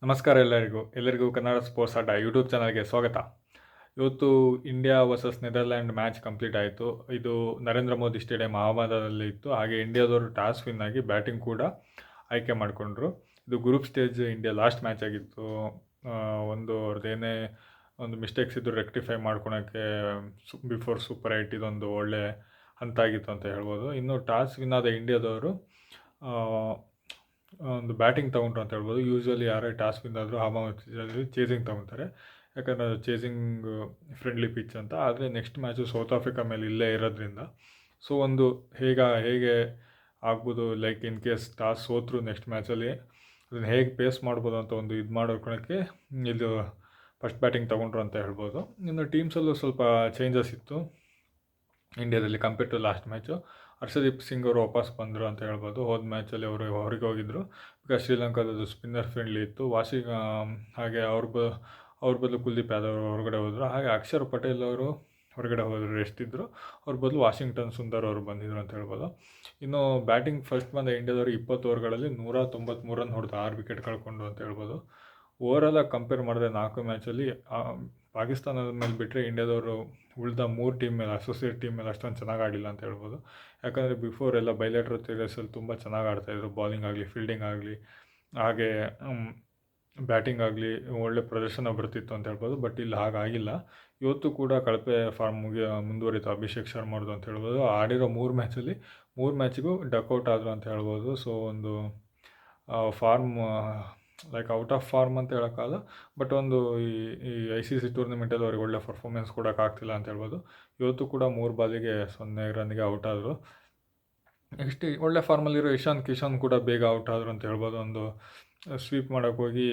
ನಮಸ್ಕಾರ ಎಲ್ಲರಿಗೂ ಕನ್ನಡ ಸ್ಪೋರ್ಟ್ಸ್ ಅಡ್ಡ ಯೂಟ್ಯೂಬ್ ಚಾನಲ್ಗೆ ಸ್ವಾಗತ. ಇವತ್ತು India versus Netherland match complete ಆಯಿತು. ಇದು ನರೇಂದ್ರ ಮೋದಿ ಸ್ಟೇಡಿಯಂ ಅಹಮದಾಬಾದಲ್ಲಿ ಇತ್ತು. ಹಾಗೆ ಇಂಡಿಯಾದವರು ಟಾಸ್ ವಿನ್ ಆಗಿ ಬ್ಯಾಟಿಂಗ್ ಕೂಡ ಆಯ್ಕೆ ಮಾಡಿಕೊಂಡ್ರು. ಇದು group stage India last match ಆಗಿತ್ತು. ಅವ್ರದ್ದೇನೇ ಒಂದು ಮಿಸ್ಟೇಕ್ಸ್ ಇದ್ದರೂ ರೆಕ್ಟಿಫೈ ಮಾಡ್ಕೊಳಕ್ಕೆ ಬಿಫೋರ್ ಸೂಪರ್ 8 ಇದೊಂದು ಒಳ್ಳೆ ಹಂತ ಆಗಿತ್ತು ಅಂತ ಹೇಳ್ಬೋದು. ಇನ್ನು ಟಾಸ್ ವಿನ್ ಆದ ಇಂಡಿಯಾದವರು ಒಂದು ಬ್ಯಾಟಿಂಗ್ ತೊಗೊಂಡ್ರು ಅಂತ ಹೇಳ್ಬೋದು. ಯೂಶ್ವಲಿ ಯಾರೇ ಟಾಸ್ ವಿನ್ ಆದರೂ ಅಹಮದಾಬಾದಲ್ಲಿ ಚೇಸಿಂಗ್ ತೊಗೊತಾರೆ, ಯಾಕಂದರೆ ಅದು ಚೇಸಿಂಗ್ ಫ್ರೆಂಡ್ಲಿ ಪಿಚ್ ಅಂತ. ಆದರೆ ನೆಕ್ಸ್ಟ್ ಮ್ಯಾಚು ಸೌತ್ ಆಫ್ರಿಕಾ ಮೇಲೆ ಇಲ್ಲೇ ಇರೋದ್ರಿಂದ ಸೊ ಒಂದು ಹೇಗೆ ಆಗ್ಬೋದು, ಲೈಕ್ ಇನ್ ಕೇಸ್ ಟಾಸ್ ಸೋತರು ನೆಕ್ಸ್ಟ್ ಮ್ಯಾಚಲ್ಲಿ ಅದನ್ನು ಹೇಗೆ ಪೇಸ್ ಮಾಡ್ಬೋದು ಅಂತ ಒಂದು ಇದು ಮಾಡ್ಕೊಳಕ್ಕೆ ಇದು ಫಸ್ಟ್ ಬ್ಯಾಟಿಂಗ್ ತೊಗೊಂಡ್ರು ಅಂತ ಹೇಳ್ಬೋದು. ಇನ್ನು ಟೀಮ್ಸಲ್ಲೂ ಸ್ವಲ್ಪ ಚೇಂಜಸ್ ಇತ್ತು ಇಂಡಿಯಾದಲ್ಲಿ compare to last match. Harshdeep Singh ಅವರು ವಾಪಸ್ ಬಂದರು ಅಂತ ಹೇಳ್ಬೋದು. ಹೋದ ಮ್ಯಾಚಲ್ಲಿ ಅವರು ಹೊರಗೆ ಹೋಗಿದ್ದರು, ಬಿಕಾಸ್ ಶ್ರೀಲಂಕಾದದು ಸ್ಪಿನ್ನರ್ ಫ್ರೆಂಡ್ಲಿ ಇತ್ತು. ಹಾಗೆ ಅವ್ರ ಬದಲು ಕುಲ್ದೀಪ್ ಯಾದವ್ ಹೊರಗಡೆ ಹೋದರು. ಹಾಗೆ ಅಕ್ಷರ್ ಪಟೇಲ್ ಅವರು ಹೊರಗಡೆ ಹೋದರು, ರೆಸ್ಟ್ ಇದ್ದರು. ಅವ್ರ ಬದಲು ವಾಷಿಂಗ್ಟನ್ ಸುಂದರ್ ಅವರು ಬಂದಿದ್ದರು ಅಂತ ಹೇಳ್ಬೋದು. ಇನ್ನು ಬ್ಯಾಟಿಂಗ್ ಫಸ್ಟ್ ಬಂದ ಇಂಡಿಯಾದವರು 20 ಓವರ್ಗಳಲ್ಲಿ 193 ರನ್ ಹೊಡೆದು 6 ವಿಕೆಟ್ ಕಳ್ಕೊಂಡು ಅಂತ ಹೇಳ್ಬೋದು. ಓವರಾಲಾಗಿ ಕಂಪೇರ್ ಮಾಡಿದ್ರೆ 4 ಮ್ಯಾಚಲ್ಲಿ ಪಾಕಿಸ್ತಾನದ ಮೇಲೆ ಬಿಟ್ಟರೆ ಇಂಡಿಯಾದವರು ಉಳಿದ 3 ಟೀಮ್ ಮೇಲೆ, ಅಸೋಸಿಯೇಟ್ ಟೀಮ್ ಮೇಲೆ ಅಷ್ಟೊಂದು ಚೆನ್ನಾಗಿ ಆಡಿಲ್ಲ ಅಂತ ಹೇಳ್ಬೋದು. ಯಾಕಂದರೆ ಬಿಫೋರ್ ಎಲ್ಲ ಬೈಲೇಟ್ರಲ್ ಸೀರೀಸಲ್ಲಿ ತುಂಬ ಚೆನ್ನಾಗಿ ಆಡ್ತಾಯಿದ್ರು. ಬಾಲಿಂಗ್ ಆಗಲಿ, ಫೀಲ್ಡಿಂಗ್ ಆಗಲಿ, ಹಾಗೆ ಬ್ಯಾಟಿಂಗ್ ಆಗಲಿ ಒಳ್ಳೆ ಪ್ರದರ್ಶನ ಬರ್ತಿತ್ತು ಅಂತ ಹೇಳ್ಬೋದು. ಬಟ್ ಇಲ್ಲಿ ಹಾಗಾಗಿಲ್ಲ. ಇವತ್ತು ಕೂಡ ಕಳಪೆ ಫಾರ್ಮ್ ಮುಂದುವರಿತು ಅಭಿಷೇಕ್ ಶರ್ಮಾ ಅವ್ರದ್ದು ಅಂತ ಹೇಳ್ಬೋದು. ಆಡಿರೋ 3 ಮ್ಯಾಚಲ್ಲಿ 3 ಮ್ಯಾಚಿಗೂ ಡಕ್ಔಟ್ ಆದರು ಅಂತ ಹೇಳ್ಬೋದು. ಸೊ ಒಂದು form like out of form ಅಂತ ಹೇಳೋಕ್ಕಾಗಲ್ಲ, ಬಟ್ ಒಂದು ಈ ICC ಟೂರ್ನಮೆಂಟಲ್ಲಿ ಅವ್ರಿಗೆ ಒಳ್ಳೆ ಪರ್ಫಾರ್ಮೆನ್ಸ್ ಕೊಡೋಕ್ಕಾಗ್ತಿಲ್ಲ ಅಂತ ಹೇಳ್ಬೋದು. ಇವತ್ತು ಕೂಡ 3 ಬಾಲಿಗೆ 0 ರನ್ನಿಗೆ ಔಟ್ ಆದರು. ನೆಕ್ಸ್ಟ್ ಒಳ್ಳೆ ಫಾರ್ಮಲ್ಲಿರೋ ಇಶಾನ್ ಕಿಶನ್ ಕೂಡ ಬೇಗ ಔಟ್ ಆದರು ಅಂತ ಹೇಳ್ಬೋದು. ಒಂದು ಸ್ವೀಪ್ ಮಾಡೋಕ್ಕೆ ಹೋಗಿ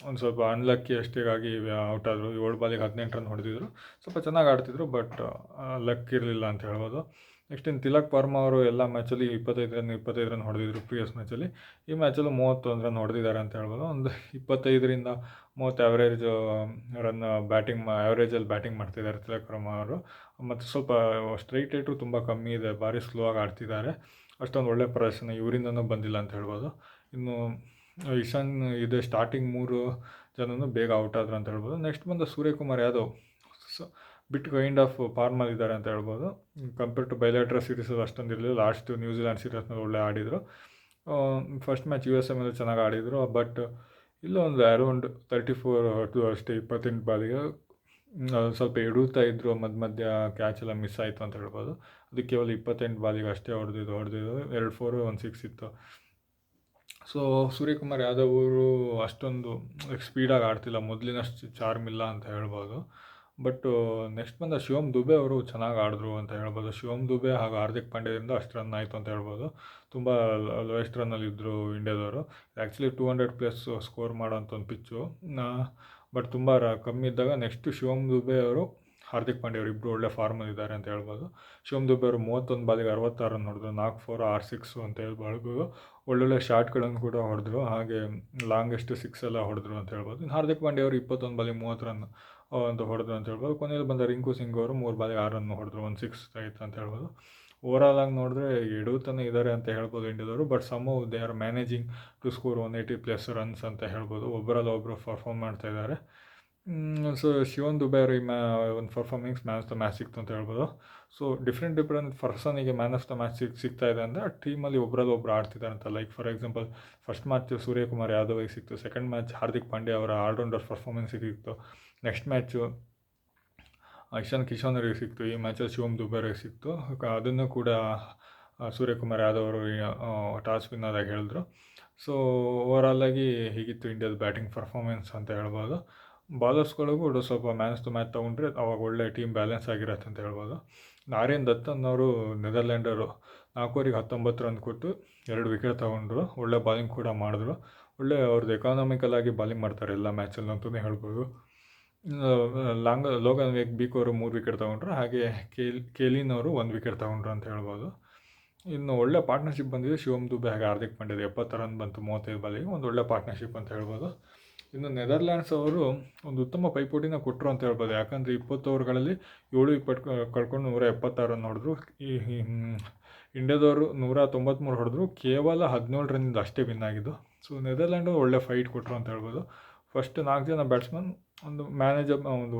ಒಂದು ಸ್ವಲ್ಪ ಅನ್ಲಕ್ಕಿ ಅಷ್ಟೇಗಾಗಿ ಔಟ್ ಆದರು. 7 ಬಾಲಿಗೆ 18 ರನ್ ಹೊಡೆದಿದ್ರು. ಸ್ವಲ್ಪ ಚೆನ್ನಾಗಿ ಆಡ್ತಿದ್ರು, ಬಟ್ ಲಕ್ ಇರಲಿಲ್ಲ ಅಂತ ಹೇಳ್ಬೋದು. ನೆಕ್ಸ್ಟ್ ಇನ್ನು ತಿಲಕ್ ವರ್ಮಾ ಅವರು ಎಲ್ಲ ಮ್ಯಾಚಲ್ಲಿ 25 ರನ್ ಹೊಡೆದಿದ್ರು ಪ್ರೀವಿಯಸ್ ಮ್ಯಾಚಲ್ಲಿ. ಈ ಮ್ಯಾಚಲ್ಲೂ 31 ರನ್ ಹೊಡೆದಿದ್ದಾರೆ ಅಂತ ಹೇಳ್ಬೋದು. ಒಂದು 25ರಿಂದ 30 ಆ್ಯಾವ್ರೇಜ್ ರನ್ ಆ್ಯಾವ್ರೇಜಲ್ಲಿ ಬ್ಯಾಟಿಂಗ್ ಮಾಡ್ತಿದ್ದಾರೆ ತಿಲಕ್ ವರ್ಮಾ ಅವರು. ಮತ್ತು ಸ್ವಲ್ಪ ಸ್ಟ್ರೈಟ್ ರೇಟು ತುಂಬ ಕಮ್ಮಿ ಇದೆ, ಭಾರಿ ಸ್ಲೋ ಆಗಿ ಆಡ್ತಿದ್ದಾರೆ. ಅಷ್ಟೊಂದು ಒಳ್ಳೆ ಪ್ರದರ್ಶನ ಇವರಿಂದನೂ ಬಂದಿಲ್ಲ ಅಂತ ಹೇಳ್ಬೋದು. ಇನ್ನು ಇಶಾನ್ ಇದೆ ಸ್ಟಾರ್ಟಿಂಗ್ 3 ಜನನೂ ಬೇಗ ಔಟ್ ಆದರು ಅಂತ ಹೇಳ್ಬೋದು. ನೆಕ್ಸ್ಟ್ ಬಂದ ಸೂರ್ಯಕುಮಾರ್ ಯಾದವ್ ಬಿಟ್ ಕೈಂಡ್ ಆಫ್ ಫಾರ್ಮಲ್ಲಿದ್ದಾರೆ ಅಂತ ಹೇಳ್ಬೋದು. ಕಂಪೇರ್ ಟು ಬೈಲೇಟ್ರಲ್ ಸೀರೀಸಲ್ಲಿ ಅಷ್ಟೊಂದು ಇರಲಿಲ್ಲ. ಲಾಸ್ಟ್ ನ್ಯೂಜಿಲ್ಯಾಂಡ್ ಸೀರೀಸ್ನಲ್ಲಿ ಒಳ್ಳೆ ಆಡಿದರು. ಫಸ್ಟ್ ಮ್ಯಾಚ್ USA ಮೇಲೆ ಚೆನ್ನಾಗಿ ಆಡಿದರು, ಬಟ್ ಇಲ್ಲೊಂದು ಅರೌಂಡ್ 34 ಹೊಡೆದು ಅಷ್ಟೇ 28 ಬಾಲಿಗೆ ಸ್ವಲ್ಪ ಎಡುತ್ತಾ ಇದ್ದರು. ಮಧ್ಯ ಕ್ಯಾಚ್ ಎಲ್ಲ ಮಿಸ್ ಆಯಿತು ಅಂತ ಹೇಳ್ಬೋದು. ಅದು ಕೇವಲ 28 ಬಾಲಿಗೆ ಅಷ್ಟೇ ಹೊಡೆದಿದ್ದು 2 4 1 6 ಇತ್ತು. ಸೊ ಸೂರ್ಯಕುಮಾರ್ ಯಾದವ್ ಅವರು ಅಷ್ಟೊಂದು ಸ್ಪೀಡಾಗಿ ಆಡ್ತಿಲ್ಲ, ಮೊದಲಿನಷ್ಟು ಚಾರ್ಮ್ ಇಲ್ಲ ಅಂತ ಹೇಳ್ಬೋದು. ಬಟ್ ನೆಕ್ಸ್ಟ್ ಬಂದ ಶಿವಮ್ ದುಬೆ ಅವರು ಚೆನ್ನಾಗಿ ಆಡಿದ್ರು ಅಂತ ಹೇಳ್ಬೋದು. ಶಿವಮ್ ದುಬೆ ಹಾಗೂ ಹಾರ್ದಿಕ್ ಪಾಂಡ್ಯದಿಂದ ಅಷ್ಟು ರನ್ ಆಯಿತು ಅಂತ ಹೇಳ್ಬೋದು. ತುಂಬ ಲೋಯೆಸ್ಟ್ ರನ್ನಲ್ಲಿ ಇದ್ದರು ಇಂಡಿಯಾದವರು. ಆ್ಯಕ್ಚುಲಿ 200+ ಸ್ಕೋರ್ ಮಾಡೋಂಥ ಒಂದು ಪಿಚ್ಚು, ಬಟ್ ತುಂಬ ಕಮ್ಮಿ ಇದ್ದಾಗ ನೆಕ್ಸ್ಟ್ ಶಿವಮ್ ದುಬೆ ಅವರು, ಹಾರ್ದಿಕ್ ಪಾಂಡ್ಯ ಅವರು ಇಬ್ಬರು ಒಳ್ಳೆ ಫಾರ್ಮಲ್ಲಿದ್ದಾರೆ ಅಂತ ಹೇಳ್ಬೋದು. ಶಿವಮ್ ದುಬೆ ಅವರು 31 ಬಾಲಿಗೆ 66 ರನ್ ಹೊಡೆದ್ರು, 4 4 6 6 ಅಂತ ಹೇಳ್ಬೋದು. ಒಳ್ಳೊಳ್ಳೆ ಶಾಟ್ಗಳನ್ನು ಕೂಡ ಹೊಡೆದ್ರು, ಹಾಗೆ ಲಾಂಗೆಸ್ಟ್ 6 ಎಲ್ಲ ಹೊಡೆದ್ರು ಅಂತ ಹೇಳ್ಬೋದು. ಇನ್ನು ಹಾರ್ದಿಕ್ ಪಾಂಡ್ಯ ಅವರು 21 ಬಾಲಿಗೆ 30 ರನ್ ಅಂತ ಹೊಡೆದ್ರು ಅಂತ ಹೇಳ್ಬೋದು. ಕೊನೆಯಲ್ಲಿ ಬಂದ ರಿಂಕು ಸಿಂಗ್ ಅವರು 3 ಬಾಲಿಗೆ 6 ರನ್ ಹೊಡೆದ್ರು, 1 6 ಆಯಿತು ಅಂತ ಹೇಳ್ಬೋದು. ಓವರಾಲ್ ಆಗಿ ನೋಡಿದ್ರೆ ಎಡುತ್ತಾನೆ ಇದ್ದಾರೆ ಅಂತ ಹೇಳ್ಬೋದು ಇಂಡಿಯಾದವರು. But somehow they are managing to score 180+ runs ಅಂತ ಹೇಳ್ಬೋದು. ಒಬ್ಬರು ಪರ್ಫಾರ್ಮ್ ಮಾಡ್ತಾ ಇದ್ದಾರೆ. ಸೊ ಶಿವಮ್ ದುಬೆ ಅವರು ಒಂದು performance man of the match ಸಿಕ್ತು ಅಂತ ಹೇಳ್ಬೋದು. ಸೊ ಡಿಫ್ರೆಂಟ್ ಪರ್ಸನಿಗೆ ಮ್ಯಾನ್ ಆಫ್ ದ ಮ್ಯಾಚ್ ಸಿಗ್ತಾ ಇದೆ ಅಂದರೆ ಆ ಟೀಮಲ್ಲಿ ಒಬ್ಬರು ಆಡ್ತಿದ್ದಾರೆ ಅಂತ. Like for example first match Suryakumar ಯಾದವ್ಗೆ ಸಿಕ್ತು, ಸೆಕೆಂಡ್ ಮ್ಯಾಚ್ ಹಾರ್ದಿಕ್ ಪಾಂಡ್ಯ ಅವರ ಆಲ್ರೌಂಡರ್ ಪರ್ಫಾರ್ಮೆನ್ಸಿಗೆ ಸಿಕ್ತು, ನೆಕ್ಸ್ಟ್ ಮ್ಯಾಚು ಇಶಾನ್ ಕಿಶನ್ ಅವರಿಗೆ ಸಿಕ್ತು, ಈ ಮ್ಯಾಚಲ್ಲಿ ಶಿವಮ್ ದುಬೆ ಅವರಿಗೆ ಸಿಕ್ತು. ಅದನ್ನು ಕೂಡ ಸೂರ್ಯಕುಮಾರ್ ಯಾದವ್ ಅವರು ಟಾಸ್ ವಿನ್ ಆದಾಗ ಹೇಳಿದ್ರು. ಸೊ ಓವರಾಲಾಗಿ ಹೀಗಿತ್ತು ಇಂಡಿಯಾದ ಬ್ಯಾಟಿಂಗ್ ಪರ್ಫಾರ್ಮೆನ್ಸ್ ಅಂತ ಹೇಳ್ಬೋದು. ಬಾಲರ್ಸ್ಗಳಿಗೂ ಸ್ವಲ್ಪ ಮ್ಯಾನ್ ಆಫ್ ದ ಮ್ಯಾಚ್ ತೊಗೊಂಡ್ರೆ ಅವಾಗ ಒಳ್ಳೆ ಟೀಮ್ ಬ್ಯಾಲೆನ್ಸ್ ಆಗಿರತ್ತೆ ಅಂತ ಹೇಳ್ಬೋದು. ಆರ್ಯನ್ ದತ್ತನ್ ಅವರು ನೆದರ್ಲ್ಯಾಂಡರು 4 ಓವರಿಗೆ 19 ರನ್ ಕೊಟ್ಟು 2 ವಿಕೆಟ್ ತೊಗೊಂಡ್ರು. ಒಳ್ಳೆ ಬಾಲಿಂಗ್ ಕೂಡ ಮಾಡಿದ್ರು. ಒಳ್ಳೆ ಅವ್ರದ್ದು ಎಕಾನಮಿಕಲ್ ಆಗಿ ಬಾಲಿಂಗ್ ಮಾಡ್ತಾರೆ ಎಲ್ಲ ಮ್ಯಾಚಲ್ಲಿ ಅಂತಲೇ ಹೇಳ್ಬೋದು. ಲೋಗನ್ ವೆಗ್ಬೀಕ್ ಅವರು 3 ವಿಕೆಟ್ ತೊಗೊಂಡ್ರು, ಹಾಗೆ ಕೇಲಿನ್ ಅವರು 1 ವಿಕೆಟ್ ತೊಗೊಂಡ್ರು ಅಂತ ಹೇಳ್ಬೋದು. ಇನ್ನು ಒಳ್ಳೆ ಪಾರ್ಟ್ನರ್ಶಿಪ್ ಬಂದಿದೆ ಶಿವಮ್ ದುಬೆ ಹಾಗೆ ಹಾರ್ದಿಕ್ ಪಾಂಡ್ಯದ 70 ರನ್ ಬಂತು 35 ಬಾಲಿಗೆ, ಒಂದು ಒಳ್ಳೆ ಪಾರ್ಟ್ನರ್ಶಿಪ್ ಅಂತ ಹೇಳ್ಬೋದು. ಇನ್ನು ನೆದರ್ಲ್ಯಾಂಡ್ಸ್ ಅವರು ಒಂದು ಉತ್ತಮ ಪೈಪೋಟಿನ ಕೊಟ್ಟರು ಅಂತ ಹೇಳ್ಬೋದು. ಯಾಕಂದರೆ 20 ಓವರ್ಗಳಲ್ಲಿ 7 ಕಳ್ಕೊಂಡು 176 ರನ್ ಹೊಡೆದ್ರು. ಈ ಇಂಡಿಯಾದವರು 193 ಹೊಡೆದ್ರು, ಕೇವಲ 17 ರನ್ನಿಂದ ಅಷ್ಟೇ ವಿನ್ ಆಗಿದ್ದು. ಸೊ ನೆದರ್ಲ್ಯಾಂಡು ಒಳ್ಳೆ ಫೈಟ್ ಕೊಟ್ಟರು ಅಂತ ಹೇಳ್ಬೋದು. ಫಸ್ಟ್ 4 ಜನ ಬ್ಯಾಟ್ಸ್ಮನ್ ಒಂದು ಒಂದು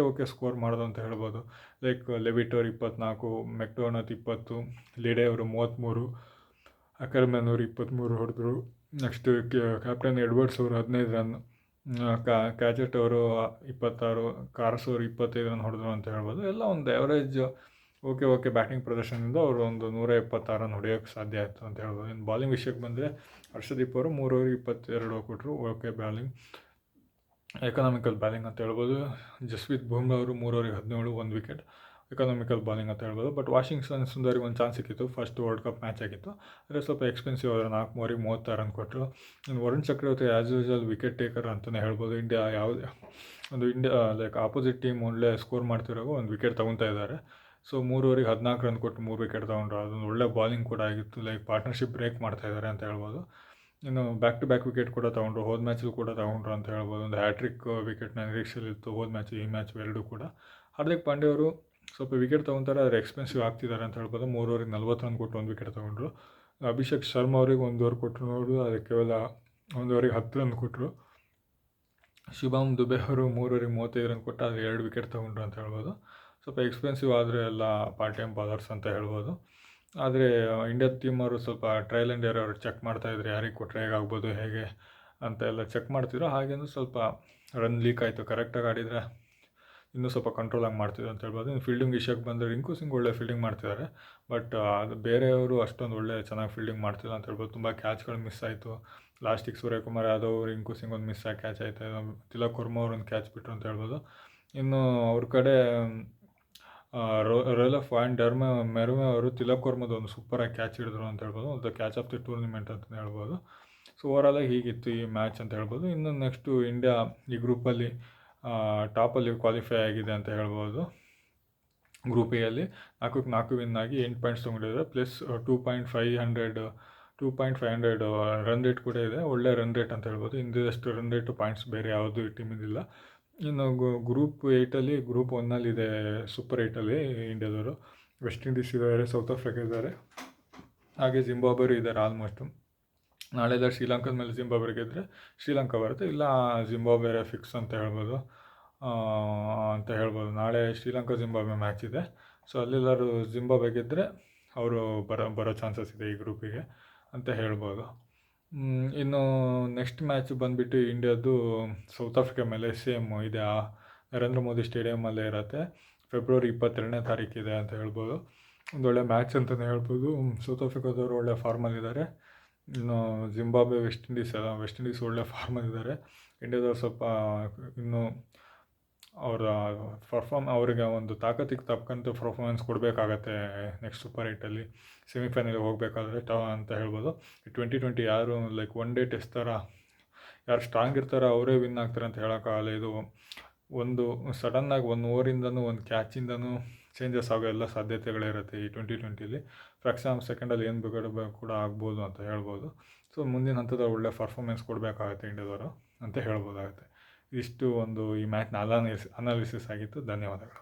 ಓಕೆ ಸ್ಕೋರ್ ಮಾಡೋದು ಅಂತ ಹೇಳ್ಬೋದು. ಲೈಕ್ ಲೆವಿಟೋರ್ 24, ಮೆಕ್ಡೊನತ್ 20, ಲಿಡೆ ಅವರು 33, ಅಕರ್ಮ್ಯಾನ್ ಅವರು 23 ಹೊಡೆದ್ರು. ನೆಕ್ಸ್ಟ್ ಕ್ಯಾಪ್ಟನ್ ಎಡ್ವರ್ಡ್ಸ್ ಅವರು 15 ರನ್, ಕ್ಯಾಚೆಟ್ ಅವರು 26, ಕಾರ್ಸ್ ಅವರು 25 ರನ್ ಹೊಡೆದ್ರು ಅಂತ ಹೇಳ್ಬೋದು. ಎಲ್ಲ ಒಂದು ಎವರೇಜ್ ಓಕೆ ಬ್ಯಾಟಿಂಗ್ ಪ್ರದರ್ಶನದಿಂದ ಅವರು ಒಂದು 176 ರನ್ ಹೊಡೆಯೋಕ್ಕೆ ಸಾಧ್ಯ ಆಯಿತು ಅಂತ ಹೇಳ್ಬೋದು. ಇನ್ನು ಬಾಲಿಂಗ್ ವಿಷಯಕ್ಕೆ ಬಂದರೆ ಹರ್ಷದೀಪ್ ಅವರು 3 ಓವರಿಗೆ 22 ಕೊಟ್ಟರು. ಓಕೆ ಬ್ಯಾಲಿಂಗ್, ಎಕನಾಮಿಕಲ್ ಬ್ಯಾಲಿಂಗ್ ಅಂತ ಹೇಳ್ಬೋದು. ಜಸ್ಪ್ರೀತ್ ಬುಮ್ರಾ ಅವರು 3 ಓವರಿಗೆ 17, 1 ವಿಕೆಟ್, ಎಕನಾಮಿಕಲ್ ಬಾಲಿಂಗ್ ಅಂತ ಹೇಳ್ಬೋದು. ಬಟ್ ವಾಷಿಂಗ್ಟನ್ ಸುಂದರಿಗೆ ಒಂದು ಚಾನ್ಸ್ ಸಿಕ್ಕಿತ್ತು, ಫಸ್ಟ್ ವರ್ಲ್ಡ್ ಕಪ್ ಮ್ಯಾಚ್ ಆಗಿತ್ತು, ಆದರೆ ಸ್ವಲ್ಪ ಎಕ್ಸ್ಪೆನ್ಸಿವ್ ಆದರೆ 4 ಓವರಿಗೆ 36 ರನ್ ಕೊಟ್ಟರು. ಇನ್ನು ವರುಣ್ ಚಕ್ರವರ್ತಿ ಆ್ಯಸ್ ಯೂಶುವಲ್ ವಿಕೆಟ್ ಟೇಕರ್ ಅಂತಲೇ ಹೇಳ್ಬೋದು. ಇಂಡಿಯಾ ಲೈಕ್ ಆಪೋಸಿಟ್ ಟೀಮ್ ಒಳ್ಳೆ ಸ್ಕೋರ್ ಮಾಡ್ತಿರೋ ಒಂದು ವಿಕೆಟ್ ತೊಗೊತಾ ಇದ್ದಾರೆ. ಸೊ 3 ಓವರಿಗೆ 14 ರನ್ ಕೊಟ್ಟು 3 ವಿಕೆಟ್ ತೊಗೊಂಡ್ರು. ಅದೊಂದು ಒಳ್ಳೆ ಬಾಲಿಂಗ್ ಕೂಡ ಆಗಿತ್ತು. ಲೈಕ್ ಪಾರ್ಟ್ನರ್ಶಿಪ್ ಬ್ರೇಕ್ ಮಾಡ್ತಾಯಿದ್ದಾರೆ ಅಂತ ಹೇಳ್ಬೋದು. ಇನ್ನು ಬ್ಯಾಕ್ ಟು ಬ್ಯಾಕ್ ವಿಕೆಟ್ ಕೂಡ ತೊಗೊಂಡ್ರು, ಹೋದ ಮ್ಯಾಚಲ್ಲಿ ಕೂಡ ತೊಗೊಂಡ್ರು ಅಂತ ಹೇಳ್ಬೋದು. ಒಂದು ಹ್ಯಾಟ್ರಿಕ್ ವಿಕೆಟ್ನ ನಿರೀಕ್ಷೆಯಲ್ಲಿತ್ತು ಹೋದ ಮ್ಯಾಚು ಈ ಮ್ಯಾಚ್ ಎರಡೂ ಕೂಡ. ಹಾರ್ದಿಕ್ ಪಾಂಡ್ಯ ಅವರು ಸ್ವಲ್ಪ ವಿಕೆಟ್ ತೊಗೊತಾರೆ, ಆದರೆ ಎಕ್ಸ್ಪೆನ್ಸಿವ್ ಆಗ್ತಿದ್ದಾರೆ ಅಂತ ಹೇಳ್ಬೋದು. 3 ಓವರಿಗೆ 40 ರನ್ ಕೊಟ್ಟು 1 ವಿಕೆಟ್ ತೊಗೊಂಡ್ರು. ಅಭಿಷೇಕ್ ಶರ್ಮಾ ಅವರಿಗೆ 1 ಓವರ್ ಕೊಟ್ಟರು ನೋಡು, ಅದಕ್ಕೆ ಕೇವಲ 1 ಓವರಿಗೆ 10 ರನ್ ಕೊಟ್ಟರು. ಶಿವಮ್ ದುಬೆ ಅವರು 3 ಓವರಿಗೆ 35 ರನ್ ಕೊಟ್ಟು ಆದರೆ 2 ವಿಕೆಟ್ ತೊಗೊಂಡ್ರು ಅಂತ ಹೇಳ್ಬೋದು. ಸ್ವಲ್ಪ ಎಕ್ಸ್ಪೆನ್ಸಿವ್ ಆದರೆ ಎಲ್ಲ ಪಾರ್ಟ್ ಟೈಮ್ ಬಾಲರ್ಸ್ ಅಂತ ಹೇಳ್ಬೋದು. ಆದರೆ ಇಂಡಿಯಾ ಟೀಮ್ ಅವರು ಸ್ವಲ್ಪ ಟ್ರಯಲ್ ಆ್ಯಂಡ್ ಎರರ್ ಚೆಕ್ ಮಾಡ್ತಾಯಿದ್ರು, ಯಾರಿಗೆ ಕೊಟ್ಟರೆ ಹೇಗಾಗ್ಬೋದು ಹೇಗೆ ಅಂತ ಎಲ್ಲ ಚೆಕ್ ಮಾಡ್ತಿದ್ರು. ಹಾಗೇನು ಸ್ವಲ್ಪ ರನ್ ಲೀಕ್ ಆಯಿತು. ಕರೆಕ್ಟಾಗಿ ಆಡಿದರೆ ಇನ್ನೂ ಸ್ವಲ್ಪ ಕಂಟ್ರೋಲಾಗಿ ಮಾಡ್ತಿದ್ರು ಅಂತ ಹೇಳ್ಬೋದು. ಇನ್ನು ಫೀಲ್ಡಿಂಗ್ ವಿಷಯಕ್ಕೆ ಬಂದರೆ ರಿಂಕು ಸಿಂಗ್ ಒಳ್ಳೆ ಫೀಲ್ಡಿಂಗ್ ಮಾಡ್ತಿದ್ದಾರೆ. ಬಟ್ ಅದು ಬೇರೆಯವರು ಅಷ್ಟೊಂದು ಚೆನ್ನಾಗಿ ಫೀಲ್ಡಿಂಗ್ ಮಾಡ್ತಿಲ್ಲ ಅಂತ ಹೇಳ್ಬೋದು. ತುಂಬ ಕ್ಯಾಚ್ಗಳು ಮಿಸ್ ಆಯಿತು. ಲಾಸ್ಟಿಗೆ ಸೂರ್ಯಕುಮಾರ್ ಯಾದವ್, ರಿಂಕು ಸಿಂಗ್ ಒಂದು ಮಿಸ್ ಆಗಿ ಕ್ಯಾಚ್ ಆಯಿತು. ತಿಲಕ್ ವರ್ಮಾ ಅವರು ಒಂದು ಕ್ಯಾಚ್ ಬಿಟ್ಟರು ಅಂತ ಹೇಳ್ಬೋದು. ಇನ್ನು ಅವ್ರ ಕಡೆ ರಾಯಲ್ ಆಫ್ ಮೆರುವೆ ಅವರು ತಿಲಕ್ ವರ್ಮದ ಒಂದು ಸೂಪರಾಗಿ ಕ್ಯಾಚ್ ಹಿಡಿದ್ರು ಅಂತ ಹೇಳ್ಬೋದು. ಒಂದು ಕ್ಯಾಚ್ ಆಫ್ ದಿ ಟೂರ್ನಿಮೆಂಟ್ ಅಂತಲೇ ಹೇಳ್ಬೋದು. ಸೊ ಓವರಾಲಾಗಿ ಹೀಗಿತ್ತು ಈ ಮ್ಯಾಚ್ ಅಂತ ಹೇಳ್ಬೋದು. ಇನ್ನು ನೆಕ್ಸ್ಟು ಇಂಡಿಯಾ ಈ ಗ್ರೂಪಲ್ಲಿ ಟಾಪಲ್ಲಿ ಕ್ವಾಲಿಫೈ ಆಗಿದೆ ಅಂತ ಹೇಳ್ಬೋದು. ಗ್ರೂಪ್ ಎಯಲ್ಲಿ 4-4 ವಿನ್ ಆಗಿ 8 ಪಾಯಿಂಟ್ಸ್ ತೊಗೊಂಡಿದ್ದಾರೆ. ಪ್ಲಸ್ 2.500 ರನ್ ರೇಟ್ ಕೂಡ ಇದೆ. ಒಳ್ಳೆ ರನ್ ರೇಟ್ ಅಂತ ಹೇಳ್ಬೋದು. ಇಂದಿದಷ್ಟು ರನ್ ರೇಟು ಪಾಯಿಂಟ್ಸ್ ಬೇರೆ ಯಾವುದೂ ಟೀಮಿದಿಲ್ಲ. ಇನ್ನು ಗ್ರೂಪ್ 8ಅಲ್ಲಿ ಗ್ರೂಪ್ 1 ಇದೆ ಸೂಪರ್ 8ಅಲ್ಲಿ ಇಂಡಿಯಾದವರು. ವೆಸ್ಟ್ ಇಂಡೀಸ್ ಇದ್ದಾರೆ, ಸೌತ್ ಆಫ್ರಿಕಾ ಇದ್ದಾರೆ, ಹಾಗೆ ಜಿಂಬಾಬ್ವೆ ಇದ್ದಾರೆ ಆಲ್ಮೋಸ್ಟು. ನಾಳೆ ಶ್ರೀಲಂಕಾದ ಮೇಲೆ ಜಿಂಬಾಬ್ವೆ ಗೆದ್ದರೆ ಶ್ರೀಲಂಕಾ ಬರುತ್ತೆ, ಇಲ್ಲ ಜಿಂಬಾಬ್ವೆ ಫಿಕ್ಸ್ ಅಂತ ಹೇಳ್ಬೋದು. ನಾಳೆ ಶ್ರೀಲಂಕಾ ಜಿಂಬಾಬ್ವೆ ಮ್ಯಾಚ್ ಇದೆ. ಸೊ ಅಲ್ಲೆಲ್ಲರೂ ಜಿಂಬಾಬ್ವೆ ಗೆದ್ದರೆ ಅವರು ಬರೋ ಚಾನ್ಸಸ್ ಇದೆ ಈ ಗ್ರೂಪಿಗೆ ಅಂತ ಹೇಳ್ಬೋದು. ಇನ್ನು ನೆಕ್ಸ್ಟ್ ಮ್ಯಾಚ್ ಬಂದುಬಿಟ್ಟು ಇಂಡಿಯಾದ್ದು ಸೌತ್ ಆಫ್ರಿಕಾ ಮೇಲೆ ಸೇಮ್ ಇದೆ, ನರೇಂದ್ರ ಮೋದಿ ಸ್ಟೇಡಿಯಮಲ್ಲೇ ಇರುತ್ತೆ. ಫೆಬ್ರವರಿ 22ನೇ ತಾರೀಕಿದೆ ಅಂತ ಹೇಳ್ಬೋದು. ಒಂದೊಳ್ಳೆ ಮ್ಯಾಚ್ ಅಂತಲೇ ಹೇಳ್ಬೋದು. ಸೌತ್ ಆಫ್ರಿಕಾದವರು ಒಳ್ಳೆ ಫಾರ್ಮಲ್ಲಿದ್ದಾರೆ. ಇನ್ನು ಜಿಂಬಾಬ್ವೆ ವೆಸ್ಟ್ ಇಂಡೀಸ್ ಒಳ್ಳೆ ಫಾರ್ಮಲ್ಲಿದ್ದಾರೆ. ಇಂಡಿಯಾದವ್ರು ಸ್ವಲ್ಪ ಇನ್ನು ಅವರ ಅವರಿಗೆ ಒಂದು ತಾಕತ್ತಿಗೆ ತಕ್ಕಂತೆ ಪರ್ಫಾರ್ಮೆನ್ಸ್ ಕೊಡಬೇಕಾಗತ್ತೆ ನೆಕ್ಸ್ಟ್ ಸೂಪರ್ 8ಅಲ್ಲಿ ಸೆಮಿಫೈನಲ್ಗೆ ಹೋಗಬೇಕಾದ್ರೆ ಅಂತ ಹೇಳ್ಬೋದು. 2020 ಯಾರು ಲೈಕ್ ಒನ್ ಡೇ ಟೆಸ್ಟ್ ಥರ ಯಾರು ಸ್ಟ್ರಾಂಗ್ ಇರ್ತಾರೋ ಅವರೇ ವಿನ್ ಆಗ್ತಾರೆ ಅಂತ ಹೇಳೋಕ್ಕಾಗಲ್ಲ. ಇದು ಒಂದು ಸಡನ್ನಾಗಿ 1 ಓವರಿಂದನೂ ಒಂದು ಕ್ಯಾಚಿಂದನೂ ಚೇಂಜಸ್ ಆಗೋ ಎಲ್ಲ ಸಾಧ್ಯತೆಗಳಿರುತ್ತೆ ಈ 2020ಅಲ್ಲಿ. ಫಾರ್ ಎಕ್ಸಾಂಪಲ್ ಸೆಕೆಂಡಲ್ಲಿ ಏನು ಕೂಡ ಆಗ್ಬೋದು ಅಂತ ಹೇಳ್ಬೋದು. ಸೊ ಮುಂದಿನ ಹಂತದಲ್ಲಿ ಒಳ್ಳೆ ಪರ್ಫಾರ್ಮೆನ್ಸ್ ಕೊಡಬೇಕಾಗತ್ತೆ ಇಂಡಿಯಾದವರು ಅಂತ ಹೇಳ್ಬೋದಾಗುತ್ತೆ. ಇಷ್ಟು ಈ ಮ್ಯಾಚ್ನ ಅನಾಲಿಸಿಸ್ ಆಗಿತ್ತು. ಧನ್ಯವಾದಗಳು.